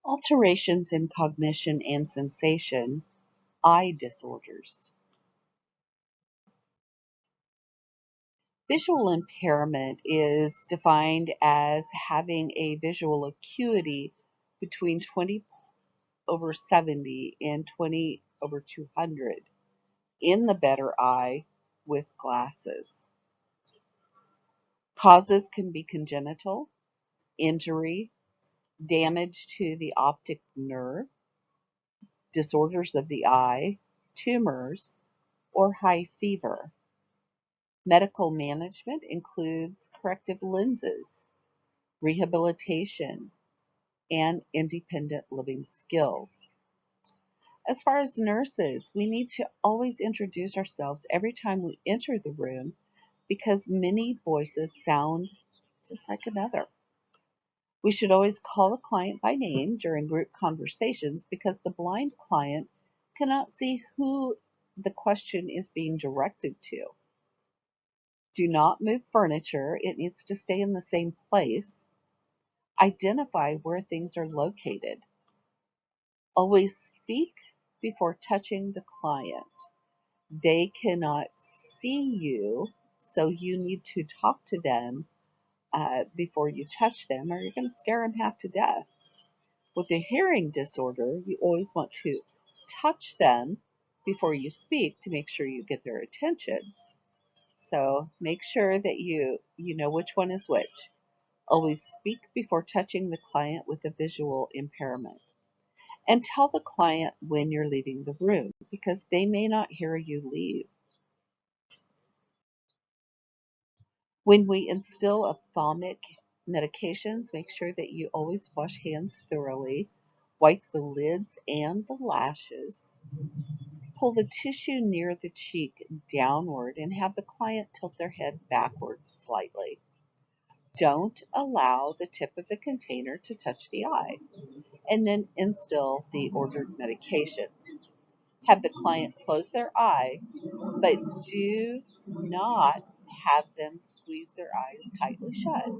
Alterations in cognition and sensation, eye disorders. Visual impairment is defined as having a visual acuity between 20/70 and 20/200 in the better eye with glasses. Causes can be congenital, injury, damage to the optic nerve, disorders of the eye, tumors, or high fever. Medical management includes corrective lenses, rehabilitation, and independent living skills. As far as nurses, we need to always introduce ourselves every time we enter the room because many voices sound just like another. We should always call a client by name during group conversations because the blind client cannot see who the question is being directed to. Do not move furniture, it needs to stay in the same place. Identify where things are located. Always speak before touching the client. They cannot see you, so you need to talk to them before you touch them, or you're going to scare them half to death. With a hearing disorder, you always want to touch them before you speak to make sure you get their attention. So make sure that you know which one is which. Always speak before touching the client with a visual impairment. And tell the client when you're leaving the room because they may not hear you leave. When we instill ophthalmic medications, make sure that you always wash hands thoroughly, wipe the lids and the lashes, pull the tissue near the cheek downward, and have the client tilt their head backwards slightly. Don't allow the tip of the container to touch the eye, and then instill the ordered medications. Have the client close their eye, but do not have them squeeze their eyes tightly shut.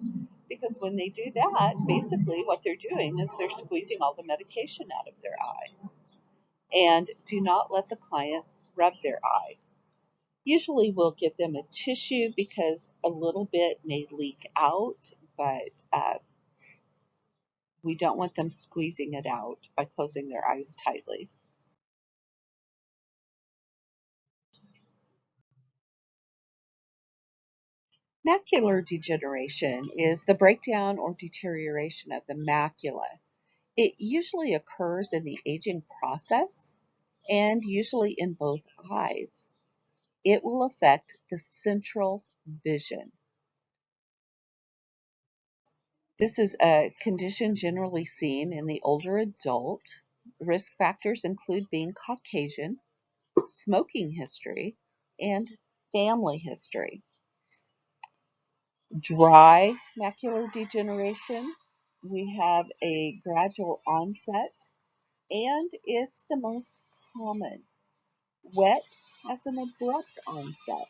Because when they do that, basically what they're doing is they're squeezing all the medication out of their eye. And do not let the client rub their eye. Usually we'll give them a tissue because a little bit may leak out, but we don't want them squeezing it out by closing their eyes tightly. Macular degeneration is the breakdown or deterioration of the macula. It usually occurs in the aging process and usually in both eyes. It will affect the central vision. This is a condition generally seen in the older adult. Risk factors include being Caucasian, smoking history, and family history. Dry macular degeneration, we have a gradual onset, and it's the most common. Wet has an abrupt onset.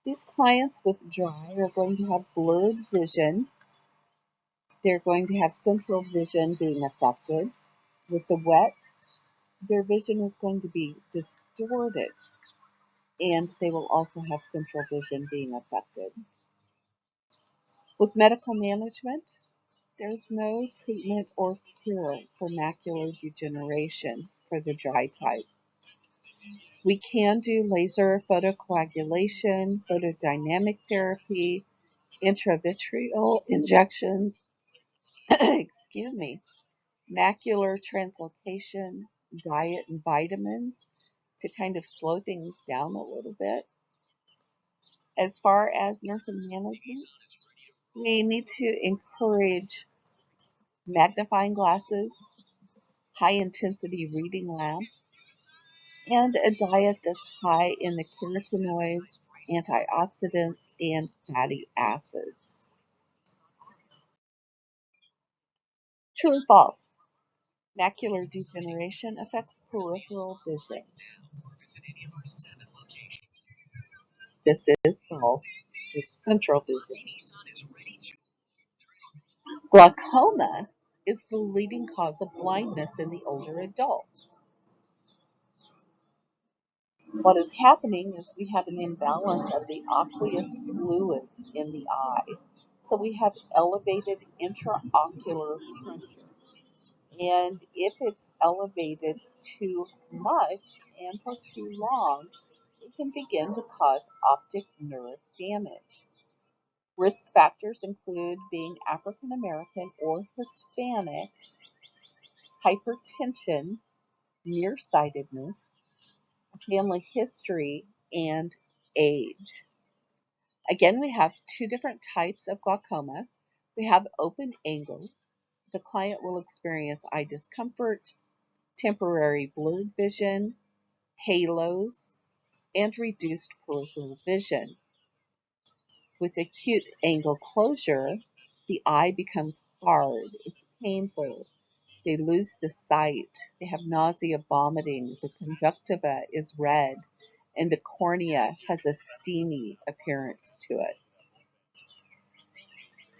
These clients with dry are going to have blurred vision. They're going to have central vision being affected. With the wet, their vision is going to be distorted, and they will also have central vision being affected. With medical management, there's no treatment or cure for macular degeneration for the dry type. We can do laser photocoagulation, photodynamic therapy, intravitreal injections, excuse me, macular translocation, diet and vitamins to kind of slow things down a little bit. As far as nursing management, we need to encourage magnifying glasses, high intensity reading lamps, and a diet that's high in the carotenoids, antioxidants, and fatty acids. True or false? Macular degeneration affects peripheral vision. This is false. It's central vision. Glaucoma is the leading cause of blindness in the older adult. What is happening is we have an imbalance of the aqueous fluid in the eye. So we have elevated intraocular pressure. And if it's elevated too much and for too long, it can begin to cause optic nerve damage. Risk factors include being African American or Hispanic, hypertension, nearsightedness, family history, and age. Again, we have two different types of glaucoma. We have open angle. The client will experience eye discomfort, temporary blurred vision, halos, and reduced peripheral vision. With acute angle closure, the eye becomes hard, it's painful, they lose the sight, they have nausea, vomiting, the conjunctiva is red, and the cornea has a steamy appearance to it.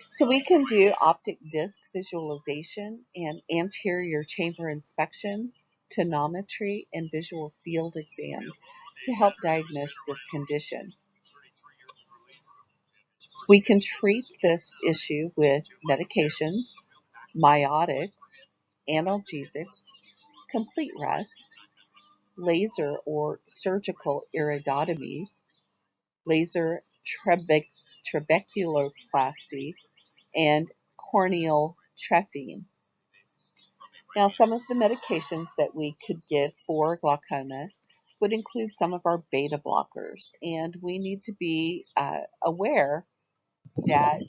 So we can do optic disc visualization and anterior chamber inspection, tonometry, and visual field exams to help diagnose this condition. We can treat this issue with medications, miotics, analgesics, complete rest, laser or surgical iridotomy, laser trabeculoplasty, and corneal trephine. Now, some of the medications that we could give for glaucoma would include some of our beta blockers, and we need to be aware that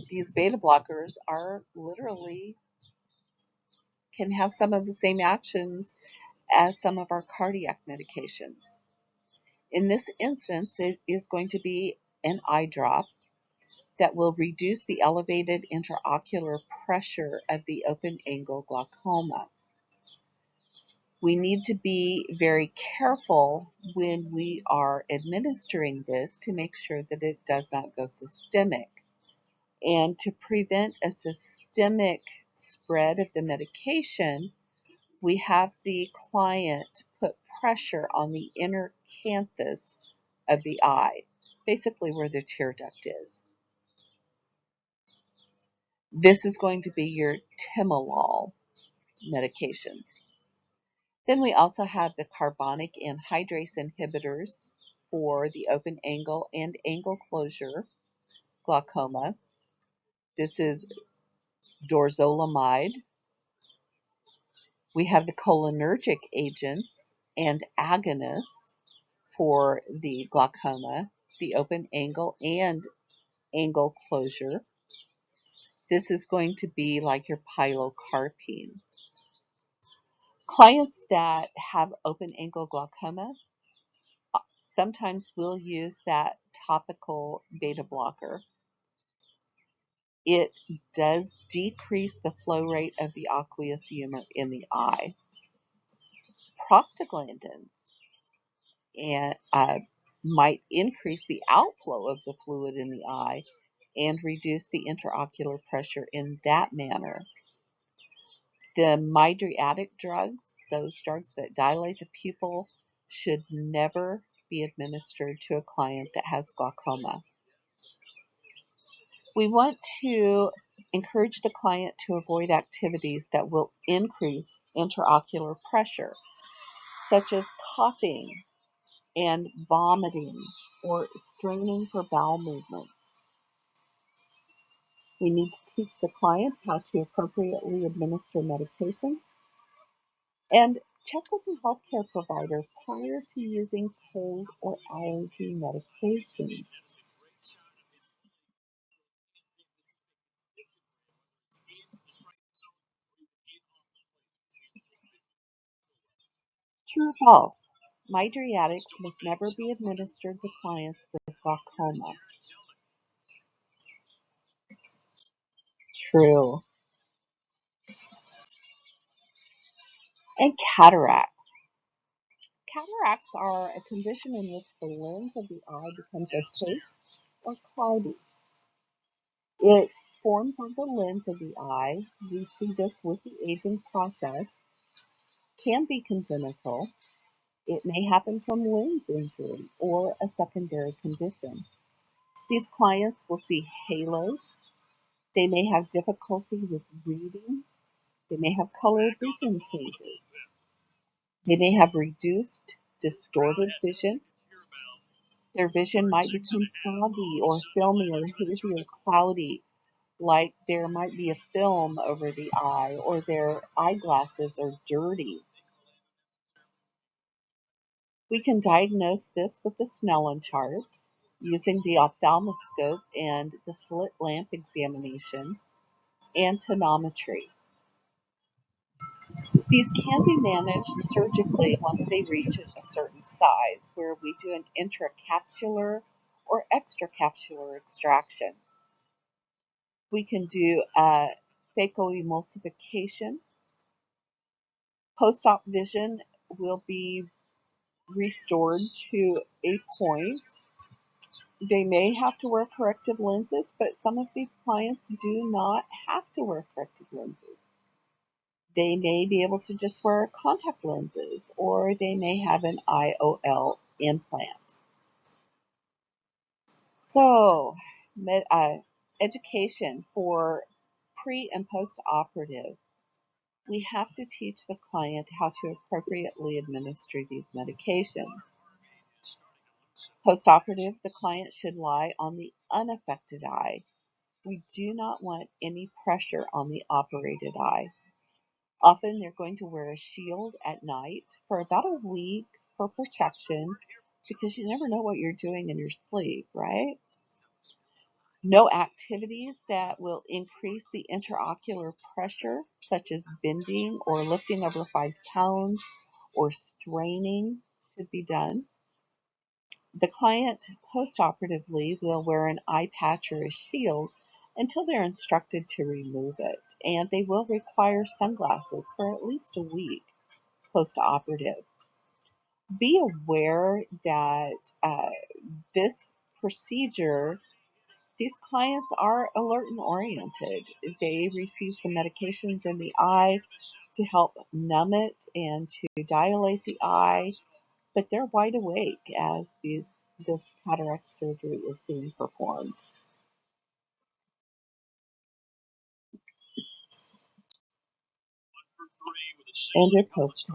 these beta blockers are literally can have some of the same actions as some of our cardiac medications. In this instance, it is going to be an eye drop that will reduce the elevated intraocular pressure of the open angle glaucoma. We need to be very careful when we are administering this to make sure that it does not go systemic. And to prevent a systemic spread of the medication, we have the client put pressure on the inner canthus of the eye, basically where the tear duct is. This is going to be your timolol medications. Then we also have the carbonic anhydrase inhibitors for the open angle and angle closure glaucoma. This is dorzolamide. We have the cholinergic agents and agonists for the glaucoma, the open angle and angle closure. This is going to be like your pilocarpine. Clients that have open angle glaucoma sometimes will use that topical beta blocker. It does decrease the flow rate of the aqueous humor in the eye. Prostaglandins and might increase the outflow of the fluid in the eye and reduce the intraocular pressure in that manner. The mydriatic drugs, those drugs that dilate the pupil, should never be administered to a client that has glaucoma. We want to encourage the client to avoid activities that will increase intraocular pressure, such as coughing and vomiting or straining for bowel movements. We need to teach the client how to appropriately administer medication and check with the healthcare provider prior to using cold or allergy medication. True or false? Mydriatics must never be administered to clients with glaucoma. True. And cataracts. Cataracts are a condition in which the lens of the eye becomes opaque or cloudy. It forms on the lens of the eye, we see this with the aging process, can be congenital. It may happen from lens injury or a secondary condition. These clients will see halos. They may have difficulty with reading. They may have color vision changes. They may have reduced, distorted vision. Their vision might become foggy or filmy or hazy or cloudy, like there might be a film over the eye or their eyeglasses are dirty. We can diagnose this with the Snellen chart using the ophthalmoscope and the slit lamp examination and tonometry. These can be managed surgically once they reach a certain size, where we do an intracapsular or extracapsular extraction. We can do a phacoemulsification. Post-op vision will be restored to a point. They may have to wear corrective lenses, but some of these clients do not have to wear corrective lenses. They may be able to just wear contact lenses, or they may have an IOL implant. So, education for pre and post operative. We have to teach the client how to appropriately administer these medications. Post operative, the client should lie on the unaffected eye. We do not want any pressure on the operated eye. Often they're going to wear a shield at night for about a week for protection because you never know what you're doing in your sleep, right? No activities that will increase the intraocular pressure, such as bending or lifting over 5 pounds or straining, should be done. The client postoperatively will wear an eye patch or a shield until they're instructed to remove it, and they will require sunglasses for at least a week postoperative. Be aware that this procedure, these clients are alert and oriented. They receive some medications in the eye to help numb it and to dilate the eye, but they're wide awake as this cataract surgery is being performed. And your post